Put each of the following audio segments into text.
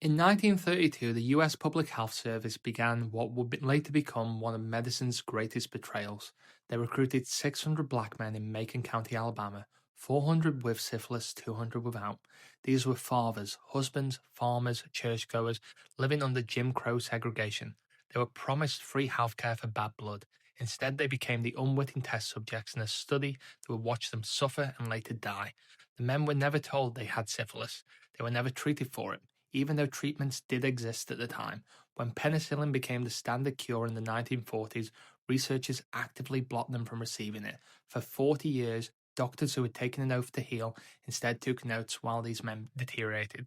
In 1932, the US Public Health Service began what would later become one of medicine's greatest betrayals. They recruited 600 black men in Macon County, Alabama, 400 with syphilis, 200 without. These were fathers, husbands, farmers, churchgoers, living under Jim Crow segregation. They were promised free healthcare for bad blood. Instead, they became the unwitting test subjects in a study that would watch them suffer and later die. The men were never told they had syphilis. They were never treated for it, even though treatments did exist at the time. When penicillin became the standard cure in the 1940s, researchers actively blocked them from receiving it. For 40 years, doctors who had taken an oath to heal instead took notes while these men deteriorated.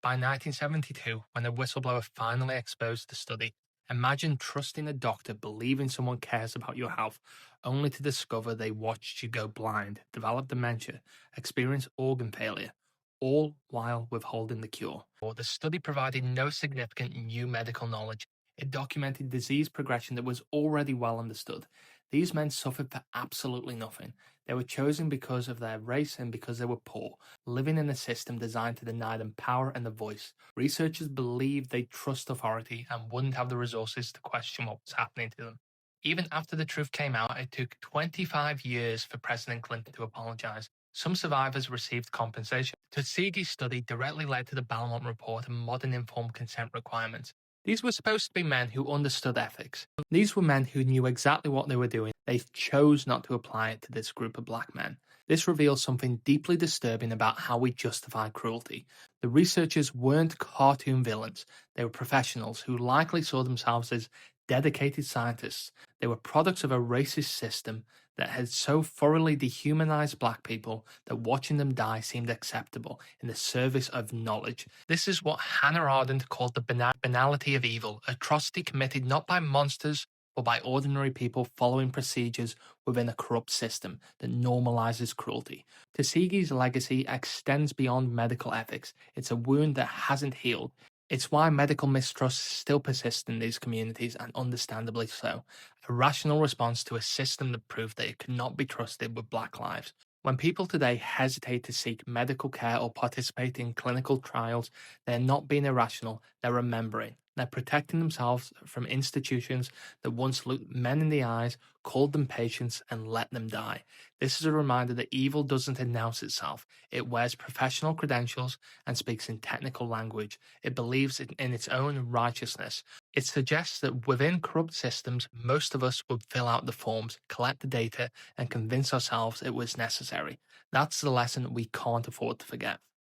By 1972, when a whistleblower finally exposed the study, imagine trusting a doctor, believing someone cares about your health, only to discover they watched you go blind, develop dementia, experience organ failure, all while withholding the cure. The study provided no significant new medical knowledge. It documented disease progression that was already well understood. These men suffered for absolutely nothing. They were chosen because of their race and because they were poor, living in a system designed to deny them power and a voice. Researchers believed they'd trust authority and wouldn't have the resources to question what was happening to them. Even after the truth came out, it took 25 years for President Clinton to apologize. Some survivors received compensation. The tuskegee study directly led to the Belmont Report and modern informed consent requirements. These were supposed to be men who understood ethics. These were men who knew exactly what they were doing. They chose not to apply it to this group of black men. This reveals something deeply disturbing about how we justify cruelty. The researchers weren't cartoon villains. They were professionals who likely saw themselves as dedicated scientists. They were products of a racist system that had so thoroughly dehumanized black people that watching them die seemed acceptable in the service of knowledge. This is what Hannah Arendt called the banality of evil, atrocity committed not by monsters but by ordinary people following procedures within a corrupt system that normalizes cruelty. Tuskegee's legacy extends beyond medical ethics. It's a wound that hasn't healed. It's why medical mistrust still persists in these communities, and understandably so. A rational response to a system that proved that it could not be trusted with black lives. When people today hesitate to seek medical care or participate in clinical trials, they're not being irrational, they're remembering. They're protecting themselves from institutions that once looked men in the eyes, called them patients, and let them die. This is a reminder that evil doesn't announce itself. It wears professional credentials and speaks in technical language. It believes in its own righteousness. It suggests that within corrupt systems, most of us would fill out the forms, collect the data, and convince ourselves it was necessary. That's the lesson we can't afford to forget.